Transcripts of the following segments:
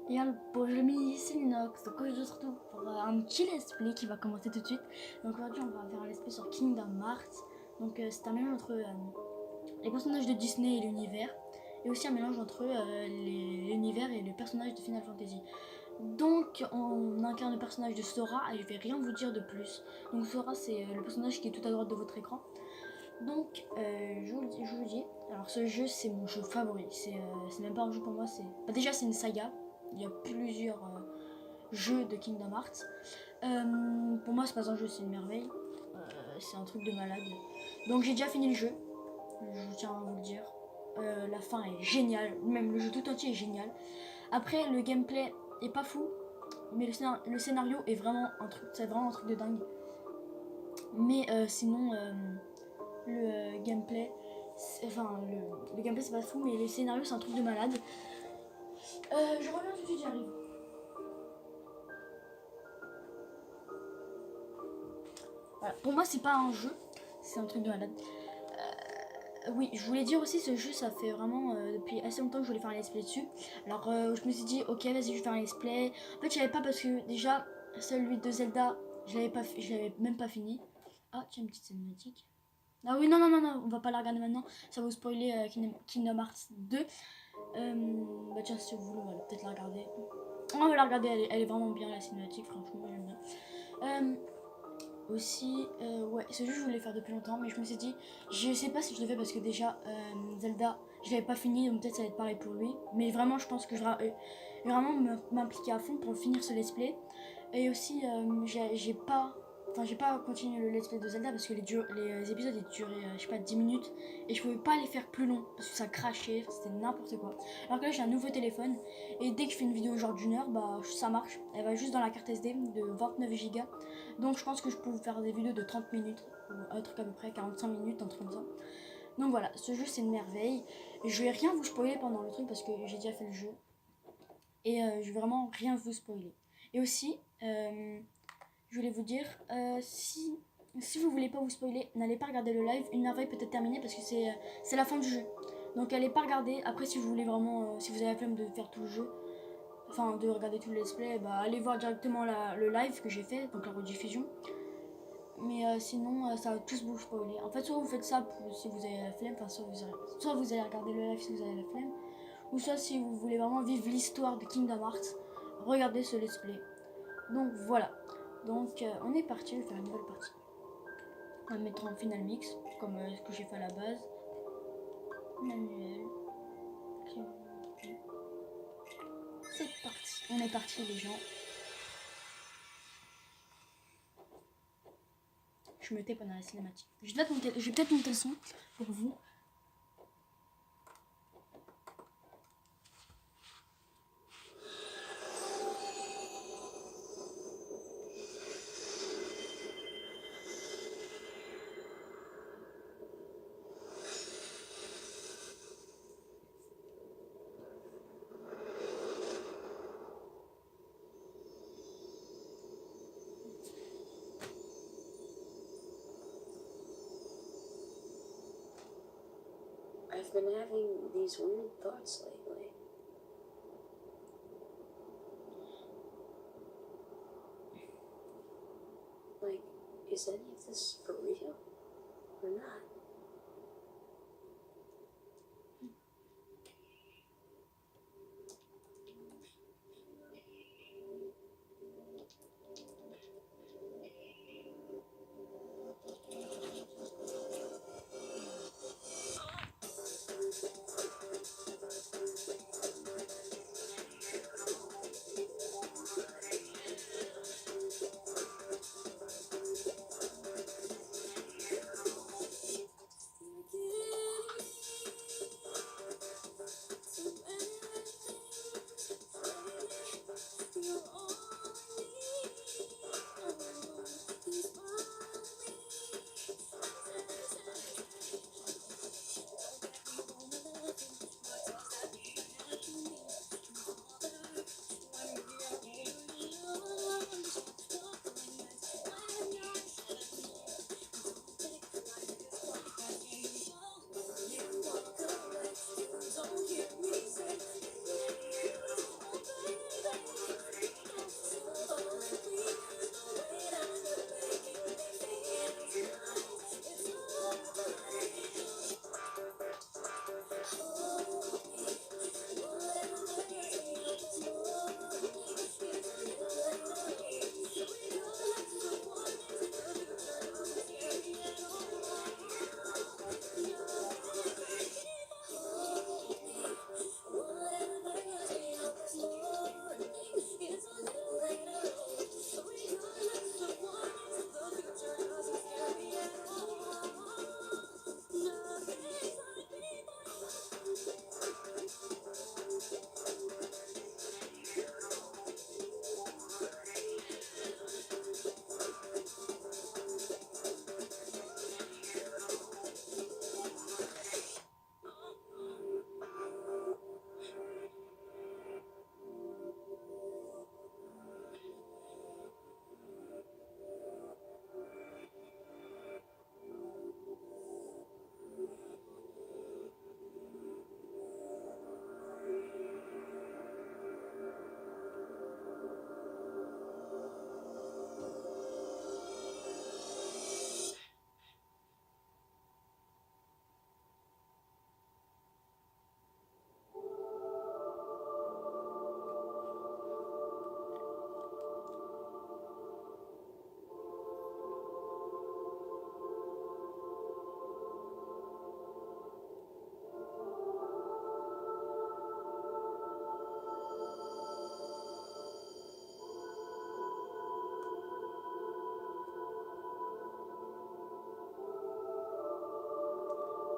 Et bon, je mis ici l'inox, donc je se retrouve pour un petit let's play qui va commencer tout de suite. Donc aujourd'hui on va faire un let's play sur Kingdom Hearts. Donc c'est un mélange entre les personnages de Disney et l'univers. Et aussi un mélange entre l'univers et les personnages de Final Fantasy. Donc on incarne le personnage de Sora et je vais rien vous dire de plus. Donc Sora c'est le personnage qui est tout à droite de votre écran. Donc je vous le dis, alors ce jeu c'est mon jeu favori, c'est même pas un jeu pour moi, déjà c'est une saga, il y a plusieurs jeux de Kingdom Hearts. Pour moi c'est pas un jeu, c'est une merveille, c'est un truc de malade. Donc j'ai déjà fini le jeu, je tiens à vous le dire, la fin est géniale, même le jeu tout entier est génial. Après le gameplay est pas fou, mais le scénario est vraiment un truc, c'est vraiment un truc de dingue. Mais sinon le gameplay, enfin le gameplay c'est pas fou, mais les scénarios c'est un truc de malade. Je reviens tout de suite, j'arrive. Voilà. Pour moi c'est pas un jeu, c'est un truc de malade. Oui, je voulais dire aussi, ce jeu ça fait vraiment depuis assez longtemps que je voulais faire un let's play dessus. Alors je me suis dit ok vas-y je vais faire un let's play. En fait je savais pas parce que déjà celui de Zelda je l'avais même pas fini. Ah tiens une petite cinématique. Ah oui non on va pas la regarder maintenant, ça va vous spoiler Kingdom Hearts 2. Bah tiens si vous voulez on va peut-être la regarder. On va la regarder, elle est vraiment bien la cinématique, franchement j'aime bien. Aussi, ouais, ce jeu je voulais faire depuis longtemps, mais je me suis dit, je sais pas si je le fais parce que déjà Zelda, je l'avais pas fini, donc peut-être ça va être pareil pour lui. Mais vraiment, je pense que je vais vraiment m'impliquer à fond pour finir ce let's play. Et aussi, j'ai pas continué le let's play de Zelda parce que les épisodes ils duraient, je sais pas, 10 minutes et je pouvais pas les faire plus longs parce que ça crachait, c'était n'importe quoi. Alors que là, j'ai un nouveau téléphone et dès que je fais une vidéo genre d'une heure, bah ça marche. Elle va juste dans la carte SD de 29 Go. Donc je pense que je peux vous faire des vidéos de 30 minutes, ou un truc à peu près 45 minutes, un truc comme ça. Donc voilà, ce jeu c'est une merveille. Je vais rien vous spoiler pendant le truc parce que j'ai déjà fait le jeu. Et je vais vraiment rien vous spoiler. Et aussi, je voulais vous dire, si vous voulez pas vous spoiler, n'allez pas regarder le live. Une merveille peut être terminée parce que c'est la fin du jeu. Donc allez pas regarder. Après si vous voulez vraiment, si vous avez la flemme de faire tout le jeu, enfin de regarder tout le let's play, bah allez voir directement le live que j'ai fait, donc la rediffusion. Mais sinon ça va tous vous spoiler. En fait soit vous faites ça si vous avez la flemme, enfin soit vous allez regarder le live si vous avez la flemme, ou soit si vous voulez vraiment vivre l'histoire de Kingdom Hearts, regardez ce let's play. Donc voilà, donc on est parti, je vais faire une nouvelle partie. On va mettre en final mix, comme ce que j'ai fait à la base. Manuel. C'est parti, on est parti les gens. Je me tais pendant la cinématique. Je vais peut-être monter le son pour vous. I've been having these weird thoughts lately. Like, is any of this for real or not?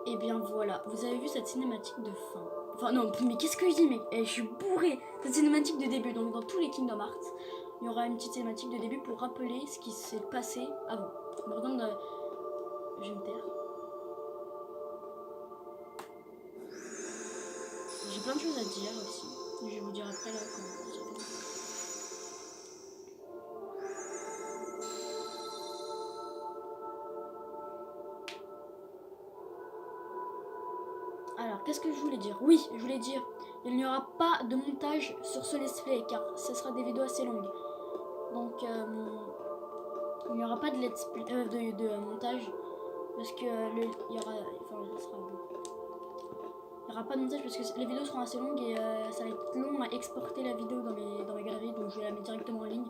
Et bien voilà, vous avez vu cette cinématique de fin. Enfin non, mais qu'est-ce que je dis, mec? Je suis bourrée. Cette cinématique de début, donc dans tous les Kingdom Hearts, il y aura une petite cinématique de début pour rappeler ce qui s'est passé avant. Maintenant, je vais me taire. J'ai plein de choses à dire aussi. Je vais vous dire après là quand j'avais. Alors, qu'est-ce que je voulais dire? Oui, je voulais dire, il n'y aura pas de montage sur ce let's play car ce sera des vidéos assez longues. Donc, il n'y aura pas de let's play, de montage parce que il y aura, enfin, il n'y aura pas de montage parce que les vidéos seront assez longues et ça va être long à exporter la vidéo dans mes galeries, donc je vais la mettre directement en ligne.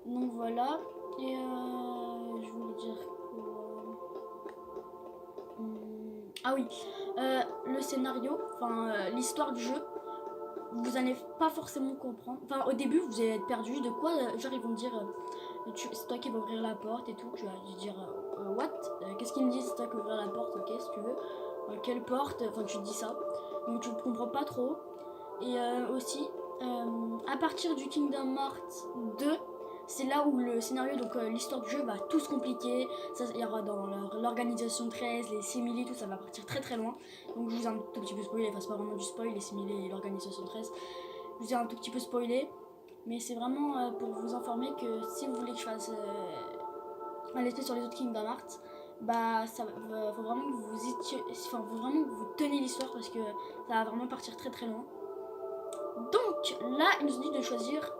Donc voilà, et je voulais dire ah oui, le scénario, enfin l'histoire du jeu, vous n'allez pas forcément comprendre. Enfin au début vous allez être perdu de quoi, genre ils vont dire c'est toi qui vas ouvrir la porte et tout. Tu vas dire what, qu'est-ce qu'ils me disent, c'est toi qui vas ouvrir la porte, ok si tu veux. Quelle porte, enfin tu te dis ça. Donc tu ne comprends pas trop. Et aussi, à partir du Kingdom Hearts 2, c'est là où le scénario, donc l'histoire du jeu va tout se compliquer. Ça, il y aura dans l'organisation 13, les simili, tout ça va partir très très loin. Donc je vous ai un tout petit peu spoilé, enfin c'est pas vraiment du spoil, les simili et l'organisation 13. Je vous ai un tout petit peu spoilé, mais c'est vraiment pour vous informer que si vous voulez que je fasse un let's play sur les autres Kingdom Hearts, bah ça faut vraiment que vous faut vraiment que vous teniez l'histoire parce que ça va vraiment partir très très loin. Donc là, il nous dit de choisir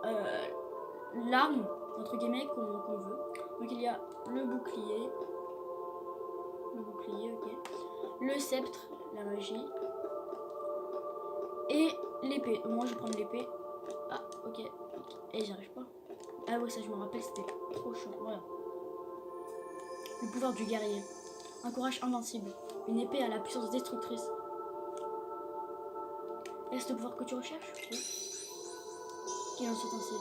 l'arme, entre guillemets, qu'on veut. Donc il y a le bouclier, ok, le sceptre, la magie, et l'épée. Moi je vais prendre l'épée. Ah, ok. Et j'y arrive pas. Ah ouais, ça je me rappelle, c'était trop chaud. Voilà. Le pouvoir du guerrier. Un courage invincible. Une épée à la puissance destructrice. Est-ce le pouvoir que tu recherches? Oui. Qui est un saut ainsi.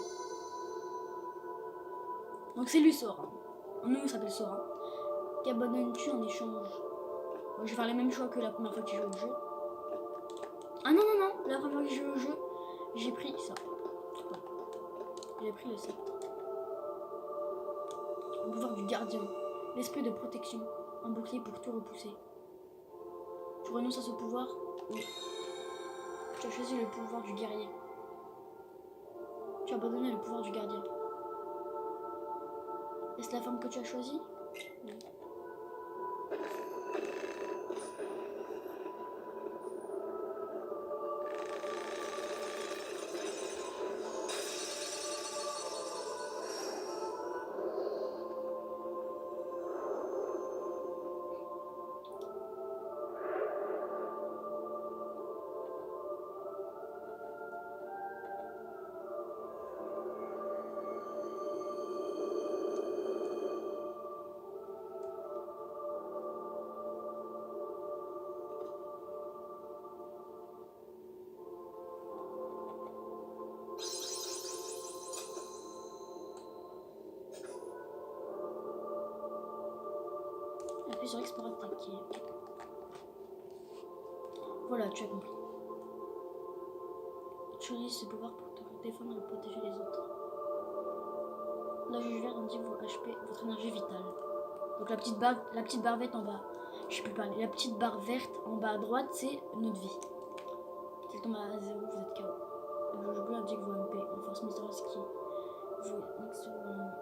Donc c'est lui Sora. Nous, il s'appelle Sora. Qu'abandonnes-tu en échange? Je vais faire les mêmes choix que la première fois que tu joues au jeu. Ah non, non, non. La première fois que j'ai joué au jeu, j'ai pris ça. J'ai pris le sceptre. Le pouvoir du gardien. L'esprit de protection. Un bouclier pour tout repousser. Tu renonces à ce pouvoir? Oui. Tu as choisi le pouvoir du guerrier. Tu as abandonné le pouvoir du gardien. Est-ce la forme que tu as choisie? Oui. Appuie sur X pour attaquer. Voilà, tu as compris. Tu utilises ce pouvoir pour te défendre et protéger les autres. La juge verte indique vos HP, votre énergie vitale. Donc la petite barre verte en bas. Je sais plus parler. La petite barre verte en bas à droite, c'est notre vie. Si elle tombe à 0, vous êtes KO. La jauge bleue indique vos MP, une force mystérieuse qui vous.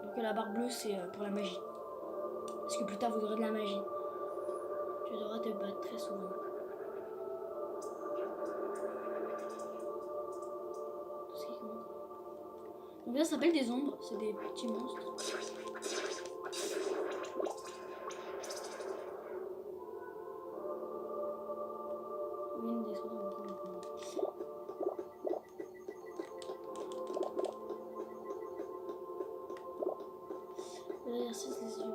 Donc la barre bleue, c'est pour la magie. Parce que plus tard, vous aurez de la magie. Tu devras te battre très souvent. Donc là, ça s'appelle des ombres, c'est des petits monstres. Oui, une des choses on va l'exercice des yeux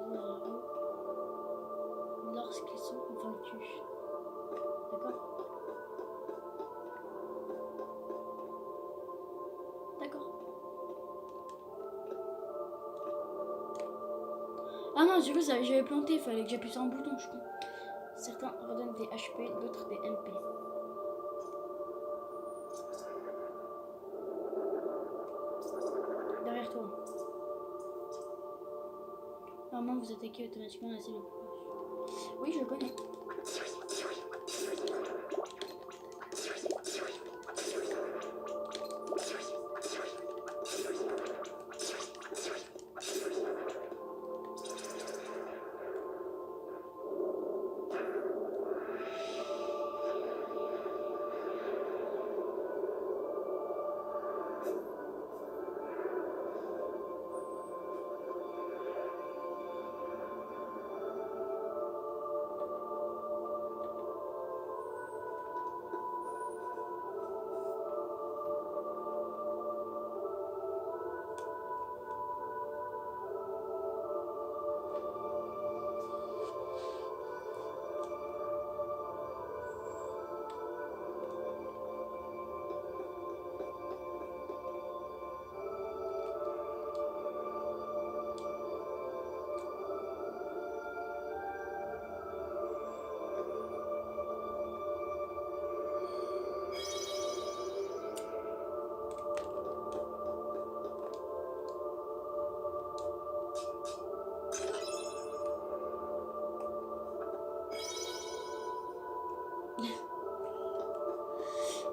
lorsqu'ils sont vaincus. D'accord? D'accord. Ah non, du coup, j'avais planté, il fallait que j'appuie sur un bouton, je crois. Certains redonnent des HP, d'autres des MP. Derrière toi. Normalement, vous attaquez automatiquement la cible. Oui, je connais.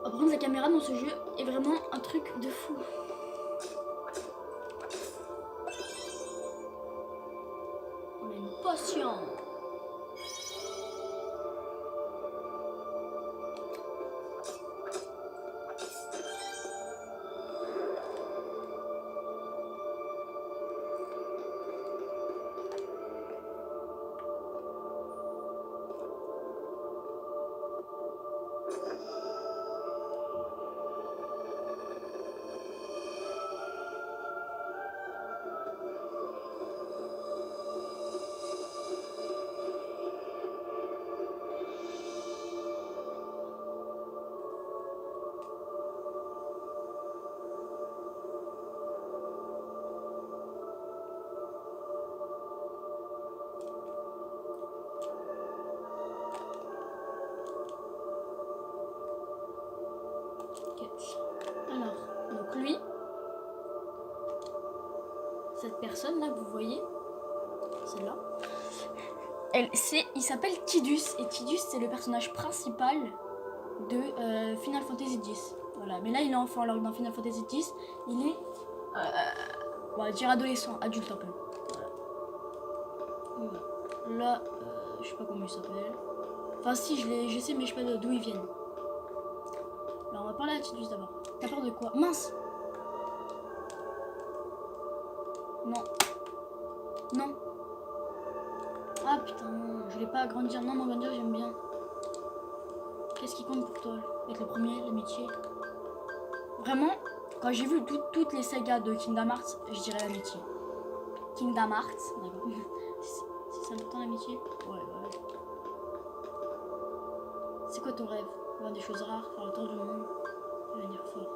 Par contre, la caméra dans ce jeu est vraiment un truc de fou. On a une potion. Alors, donc lui, cette personne là que vous voyez, celle-là, il s'appelle Tidus, et Tidus c'est le personnage principal de Final Fantasy X. Voilà, mais là il est enfant, alors que dans Final Fantasy X, il est, on va dire adolescent, adulte un peu. Voilà. Là, je sais pas comment il s'appelle. Enfin si, je sais, mais je sais pas d'où ils viennent. Alors on va parler à Tidus d'abord. T'as peur de quoi? Mince! Non. Non. Ah putain, je voulais pas agrandir. Non, m'agrandir, j'aime bien. Qu'est-ce qui compte pour toi? Être le premier, l'amitié. Vraiment, quand j'ai vu toutes les sagas de Kingdom Hearts, je dirais l'amitié. Kingdom Hearts, d'accord. C'est important l'amitié? Ouais, ouais. C'est quoi ton rêve? Voir des choses rares, faire le tour du monde, devenir fort.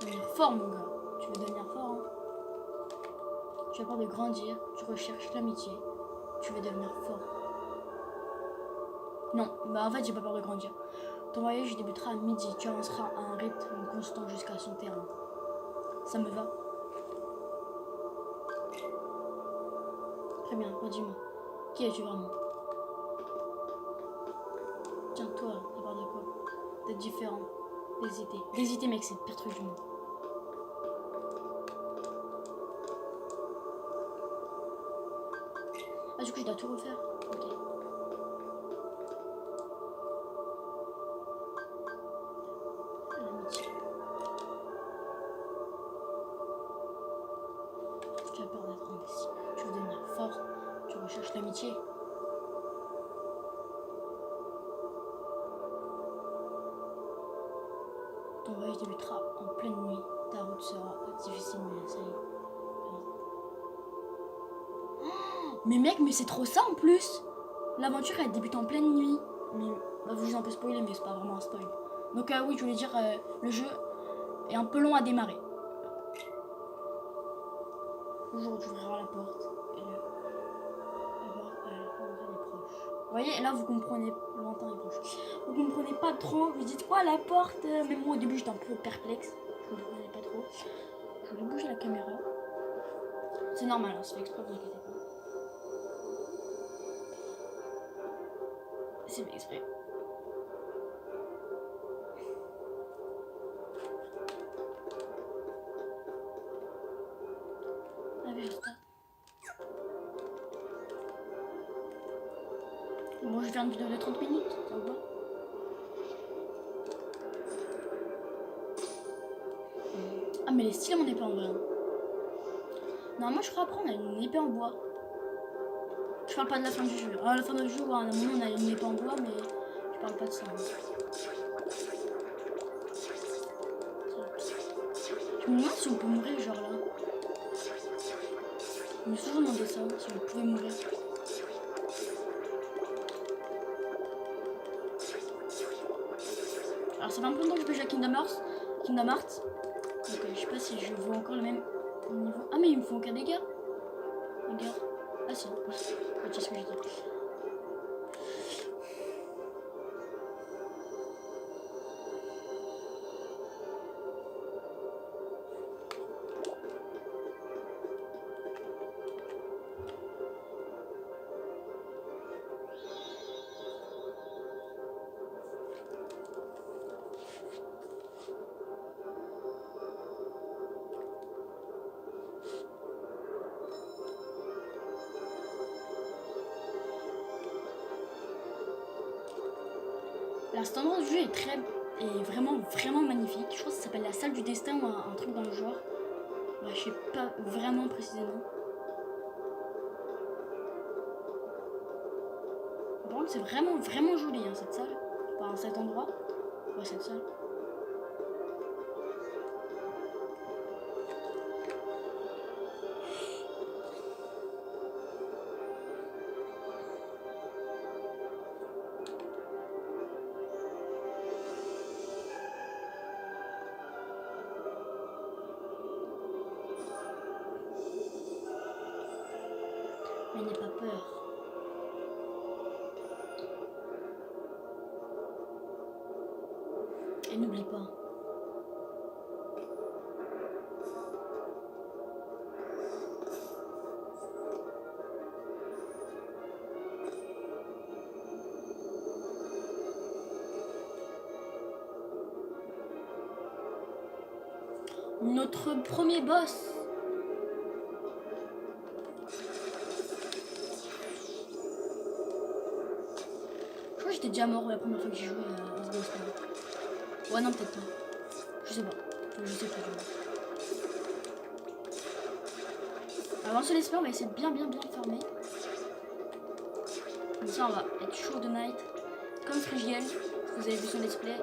Devenir fort, mon gars. Tu veux devenir fort, hein? Tu as peur de grandir, tu recherches l'amitié, tu veux devenir fort. Non, bah en fait j'ai pas peur de grandir. Ton voyage débutera à midi, tu avanceras à un rythme constant jusqu'à son terme. Ça me va. Très bien, redis-moi. Qui es-tu vraiment? Tiens, toi, t'as peur de quoi? D'être différent, d'hésiter. D'hésiter, mec, c'est le pire truc du monde. Ah, du coup, je dois tout refaire. Ok. L'amitié. Tu as peur d'être indécis. Tu veux devenir fort. Tu recherches l'amitié. Ton voyage débutera en pleine nuit. Ta route sera difficile, mais ça y est. Mais mec, mais c'est trop ça en plus. L'aventure elle débute en pleine nuit. Mais bah, vous un peu spoiler, mais c'est pas vraiment un spoil. Donc oui, je voulais dire, le jeu est un peu long à démarrer. Aujourd'hui, tu ouvriras la porte et la porte est proche. voyez, là vous comprenez, lointain et proche. Vous comprenez pas trop, vous dites quoi la porte? Même moi au début j'étais un peu perplexe, je comprenais pas trop. Je vais bouger la caméra. C'est normal, hein, c'est fait exprès, vous inquiétez pas. C'est fait exprès. Bon, je vais faire une vidéo de 30 minutes, ça vous va? Ah, mais les styles, mon épée en vrai. Non, moi je crois après on a une épée en bois. Je parle pas de la fin du jeu. À la fin du jeu, à un moment on a une épée en bois, mais je parle pas de ça. Je me demande si on peut mourir, genre là. Je me suis toujours demandé ça, si on pouvait mourir. Alors ça fait un peu longtemps que je joue à Kingdom Hearts. Donc je sais pas si je vois encore le même niveau. Ah mais il me faut aucun dégât. Regarde. Ah si, oui. C'est ce que j'ai dit. Alors cet endroit du jeu est vraiment magnifique. Je crois que ça s'appelle la salle du destin ou un truc dans le genre. Bah, je sais pas vraiment précisément. Par contre c'est vraiment joli hein, cette salle. Enfin cet endroit. Ouais cette salle. Mais n'aie pas peur. Et n'oublie pas. Notre premier boss. Je crois que j'étais déjà mort la première fois que j'ai joué à SBS. Ouais non peut-être pas. Je sais pas. Je sais pas. Avant ce l'espère, on va essayer de bien farmer. Comme ça on va être chaud de night. Comme Frigiel, vous avez vu son let's play.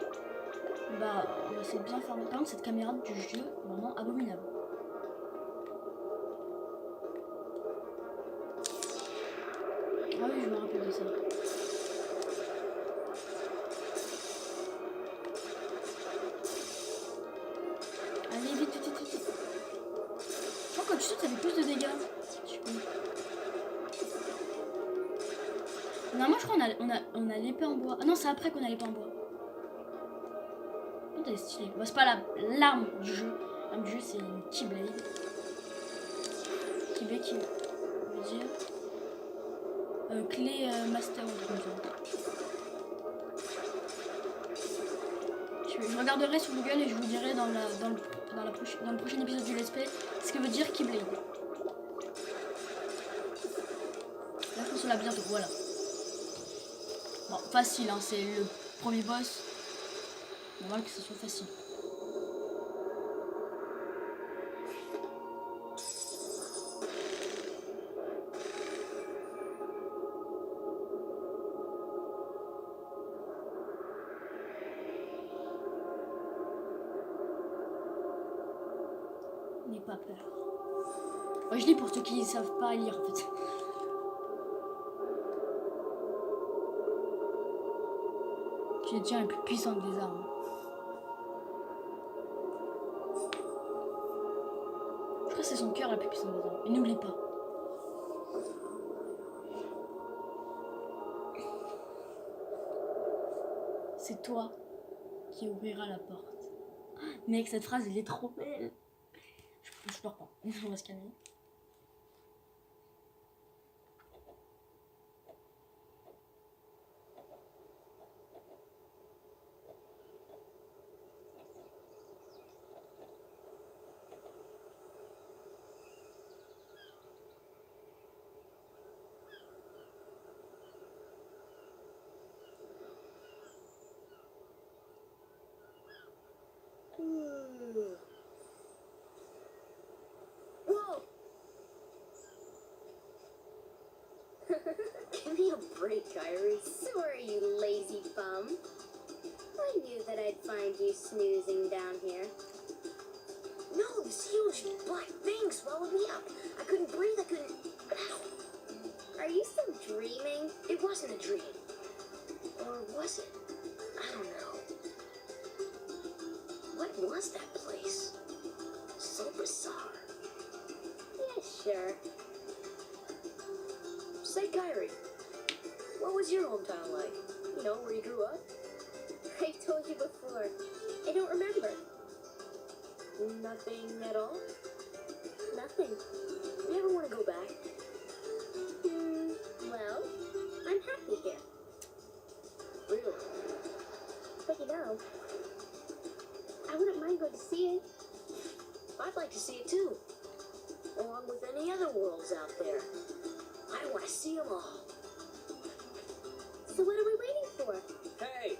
Bah on va essayer de bien farmer. Par contre cette caméra du jeu est vraiment abominable. Ah oui je me rappelle de ça. Allez vite. Je crois que quand tu sautes ça fait plus de dégâts. Non moi je crois qu'on a l'épée en bois. Ah non c'est après qu'on a l'épée en bois. Oh, t'es stylé. Bah, c'est pas l'arme du jeu. L'arme du jeu c'est une Keyblade. Keyblade qui veut dire clé master ou comme ça. Je regarderai sur Google et je vous dirai dans le prochain épisode du let's play ce que veut dire Keyblade. Là je pense qu'on l'a bientôt, voilà. Bon, facile, hein, c'est le premier boss. Normal que ce soit facile. N'aie pas peur. Moi, je lis pour ceux qui ne savent pas lire en fait. J'ai déjà la plus puissante des armes. Je crois que c'est son cœur la plus puissante des armes. Et n'oublie pas. c'est toi qui ouvrira la porte. Mec, cette phrase, elle est trop belle. Je pleure pas. On va se calmer. Whoa! Give me a break, Kyrie. Sorry, you lazy bum. I knew that I'd find you snoozing down here. No, this huge black thing swallowed me up. I couldn't breathe, I couldn't... Ow. Are you still dreaming? It wasn't a dream. Or was it? I don't know. What was that place? So bizarre. Yeah, sure. Say, Kyrie, what was your hometown like? You know, where you grew up? I told you before. I don't remember. Nothing at all? Nothing. You ever want to go back? Well, I'm happy here. Really? But you know, I wouldn't mind going to see it. I'd like to see it too. Along with any other worlds out there. I want to see them all. So what are we waiting for? Hey!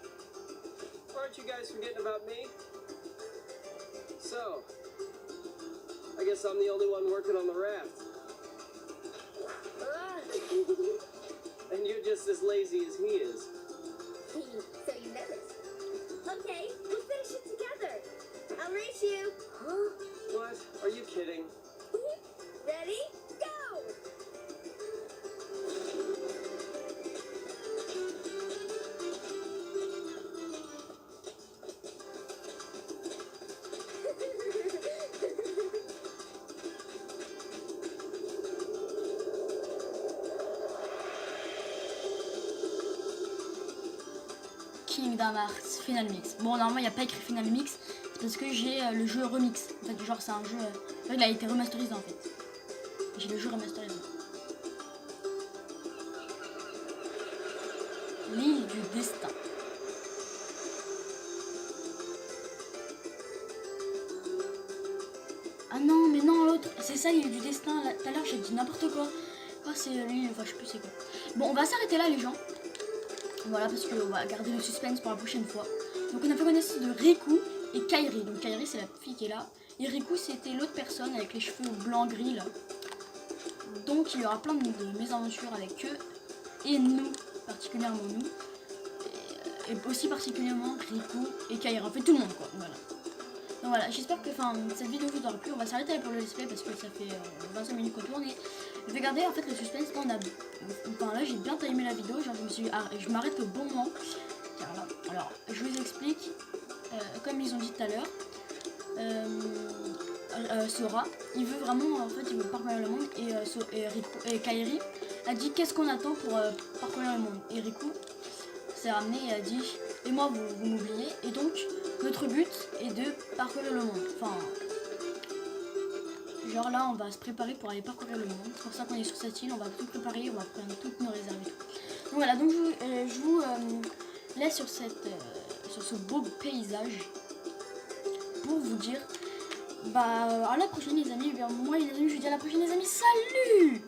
Aren't you guys forgetting about me? So, I guess I'm the only one working on the raft. And you're just as lazy as he is. So you noticed. Okay, we'll finish it together. I'll race you. Huh? What? Are you kidding? Ready? Go! Kingdom Hearts Final Mix. Bon, normalement, il n'y a pas écrit Final Mix, c'est parce que j'ai le jeu remix. En fait, genre, c'est un jeu. Il a été remasterisé en fait. J'ai le jeu remasterisé. L'île du destin. Ah non, mais non, l'autre, c'est ça l'île du destin. Tout à l'heure, j'ai dit n'importe quoi. Ah, c'est l'île, enfin, je sais plus c'est quoi. Bon, on va s'arrêter là, les gens. Voilà, parce qu'on va garder le suspense pour la prochaine fois. Donc, on a fait connaissance de Riku et Kairi. Donc, Kairi, c'est la fille qui est là. Et Riku, c'était l'autre personne avec les cheveux blanc-gris, là. Donc, il y aura plein de mésaventures avec eux. Et nous, particulièrement nous. Et aussi particulièrement Riku et Kairi. En fait, tout le monde, quoi. Voilà. Donc voilà, j'espère que cette vidéo vous aura plu. On va s'arrêter là pour le let's play parce que ça fait 25 minutes qu'on tourne. Et je vais garder en fait le suspense. Là, là j'ai bien timé la vidéo. Genre, je m'arrête au bon moment. Alors, je vous explique. Comme ils ont dit tout à l'heure, Sora, il veut vraiment, en fait, il veut parcourir le monde. Et Kairi a dit qu'est-ce qu'on attend pour parcourir le monde. Et Riku s'est ramené et a dit et moi vous m'oubliez. Et donc notre but est de parcourir le monde. Enfin, genre là on va se préparer pour aller parcourir le monde. C'est pour ça qu'on est sur cette île, on va tout préparer, on va prendre toutes nos réserves et tout. Donc voilà, donc je vous laisse sur ce beau paysage pour vous dire à la prochaine les amis. Et bien moi les amis, je vous dis à la prochaine les amis, salut!